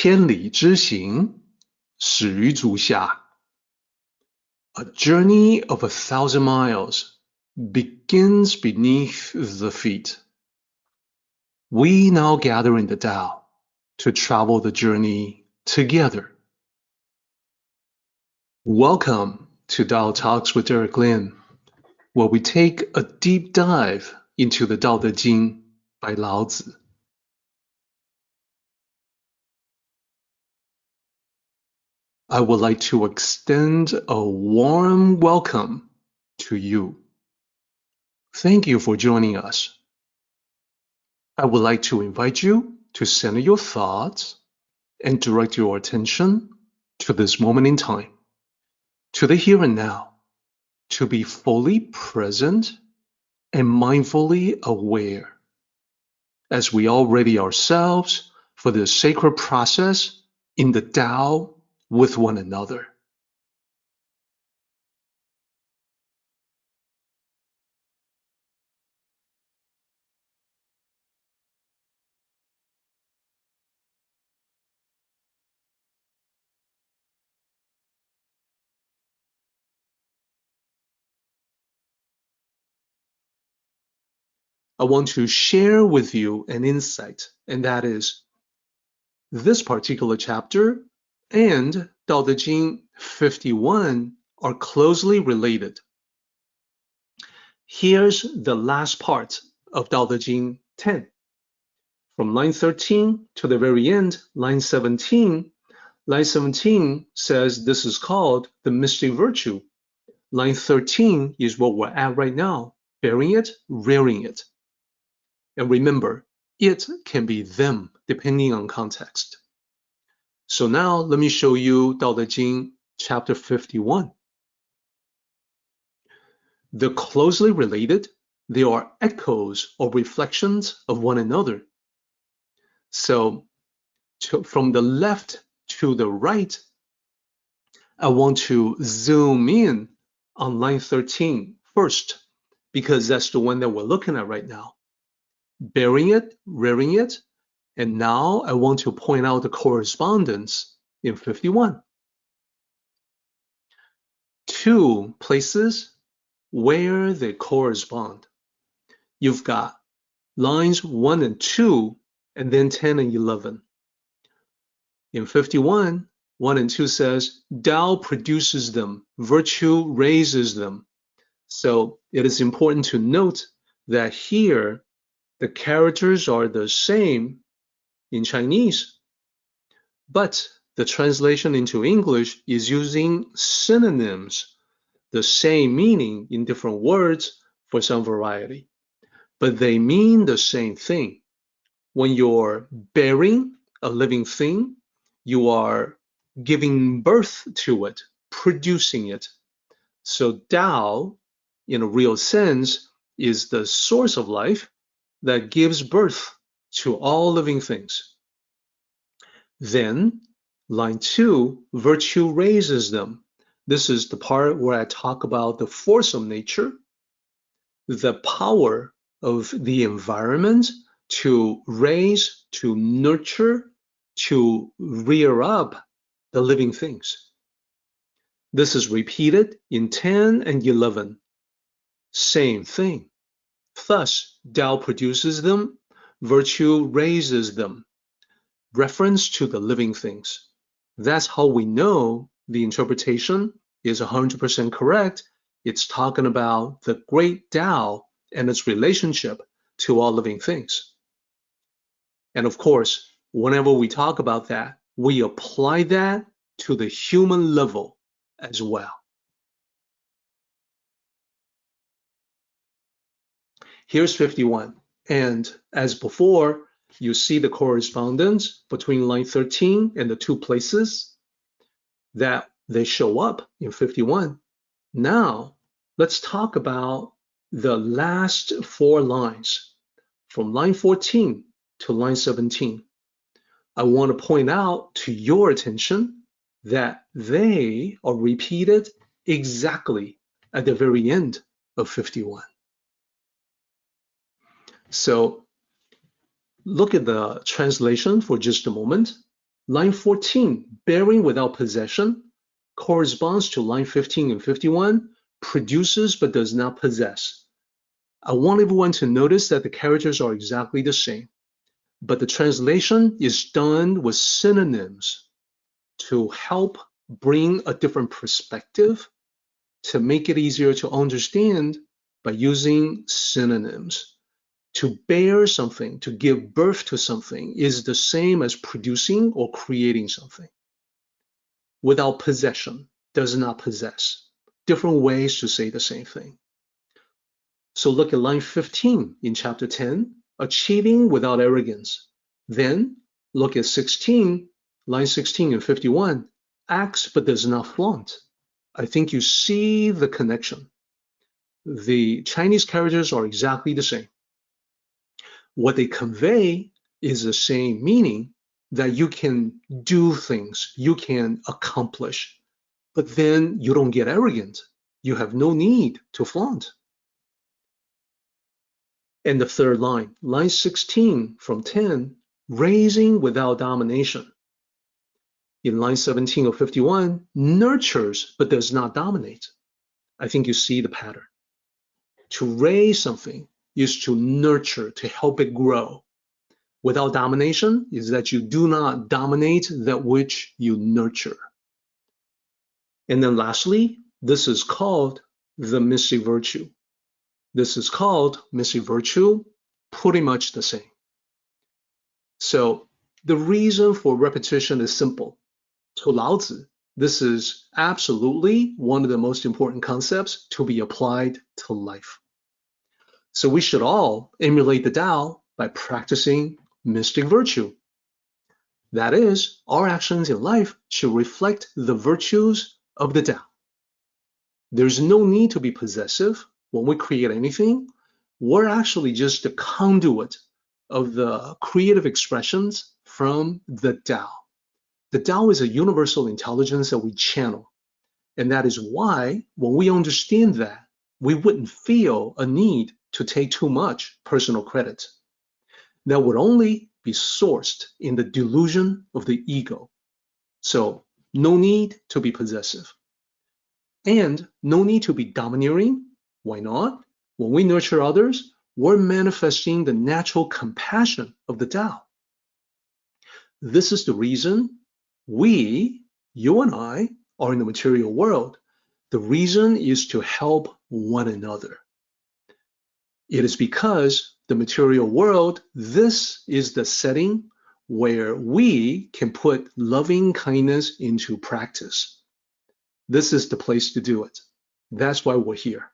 千里之行，始于足下。A journey of 1,000 miles begins beneath the feet. We now gather in the Tao to travel the journey together. Welcome to Tao Talks with Derek Lin, where we take a deep dive into the Tao Te Ching by Lao Tzu. I would like to extend a warm welcome to you. Thank you for joining us. I would like to invite you to center your thoughts and direct your attention to this moment in time, to the here and now, to be fully present and mindfully aware as we all ready ourselves for this sacred process in the Tao with one another. I want to share with you an insight, and that is this particular chapter and Tao Te Ching 51 are closely related. Here's the last part of Tao Te Ching 10. From line 13 to the very end, line 17. Line 17 says this is called the mystic virtue. Line 13 is what we're at right now, bearing it, rearing it. And remember, it can be them, depending on context. So now let me show you Tao Te Ching chapter 51. They're closely related. They are echoes or reflections of one another. So from the left to the right, I want to zoom in on line 13 first, because that's the one that we're looking at right now. Bearing it, rearing it, and now I want to point out the correspondence in 51. Two places where they correspond. You've got lines 1 and 2, and then 10 and 11. In 51, 1 and 2 says, Tao produces them, virtue raises them. So it is important to note that here, the characters are the same in Chinese, but the translation into English is using synonyms, the same meaning in different words for some variety, but they mean the same thing. When you're bearing a living thing, you are giving birth to it, producing it. So Tao, in a real sense, is the source of life that gives birth to all living things. Then, line 2, virtue raises them. This is the part where I talk about the force of nature, the power of the environment to raise, to nurture, to rear up the living things. This is repeated in 10 and 11. Same thing. Thus, Tao produces them, virtue raises them. Reference to the living things. That's how we know the interpretation is 100% correct. It's talking about the great Tao and its relationship to all living things. And of course, whenever we talk about that, we apply that to the human level as well. Here's 51. And as before, you see the correspondence between line 13 and the two places that they show up in 51. Now, let's talk about the last 4 lines from line 14 to line 17. I want to point out to your attention that they are repeated exactly at the very end of 51. So look at the translation for just a moment. Line 14, bearing without possession, corresponds to line 15 and 51, produces but does not possess. I want everyone to notice that the characters are exactly the same, but the translation is done with synonyms to help bring a different perspective, to make it easier to understand by using synonyms. To bear something, to give birth to something, is the same as producing or creating something. Without possession, does not possess. Different ways to say the same thing. So look at line 15 in chapter 10, achieving without arrogance. Then look at 16, line 16 and 51, acts but does not flaunt. I think you see the connection. The Chinese characters are exactly the same. What they convey is the same meaning, that you can do things, you can accomplish, but then you don't get arrogant. You have no need to flaunt. And the third line, line 16 from 10, raising without domination. In line 17 of 51, nurtures but does not dominate. I think you see the pattern. To raise something is to nurture, to help it grow. Without domination is that you do not dominate that which you nurture. And then lastly, this is called the mystic virtue. This is called mystic virtue, pretty much the same. So the reason for repetition is simple. To Lao Tzu, this is absolutely one of the most important concepts to be applied to life. So we should all emulate the Tao by practicing mystic virtue. That is, our actions in life should reflect the virtues of the Tao. There's no need to be possessive when we create anything. We're actually just the conduit of the creative expressions from the Tao. The Tao is a universal intelligence that we channel. And that is why, when we understand that, we wouldn't feel a need to take too much personal credit. That would only be sourced in the delusion of the ego. So, no need to be possessive. And no need to be domineering. Why not? When we nurture others, we're manifesting the natural compassion of the Tao. This is the reason we, you and I, are in the material world. The reason is to help one another. It is because the material world, this is the setting where we can put loving kindness into practice. This is the place to do it. That's why we're here.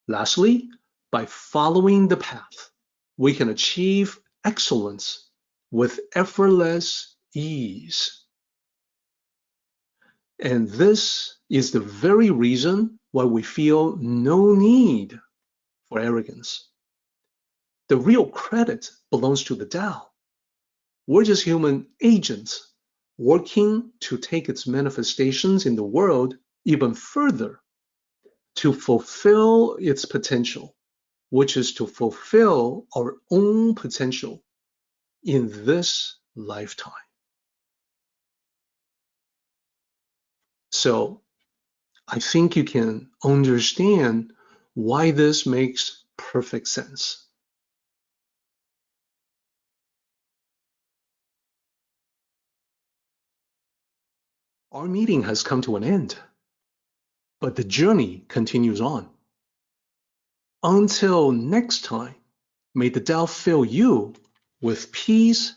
Lastly, by following the path, we can achieve excellence with effortless ease. And this is the very reason why we feel no need for arrogance. The real credit belongs to the Tao. We're just human agents working to take its manifestations in the world even further, to fulfill its potential, which is to fulfill our own potential in this lifetime. So I think you can understand why this makes perfect sense. Our meeting has come to an end, but the journey continues on. Until next time, may the Tao fill you with peace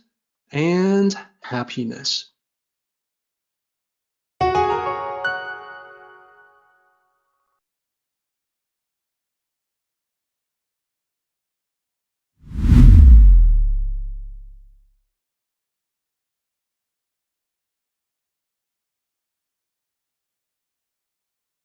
and happiness.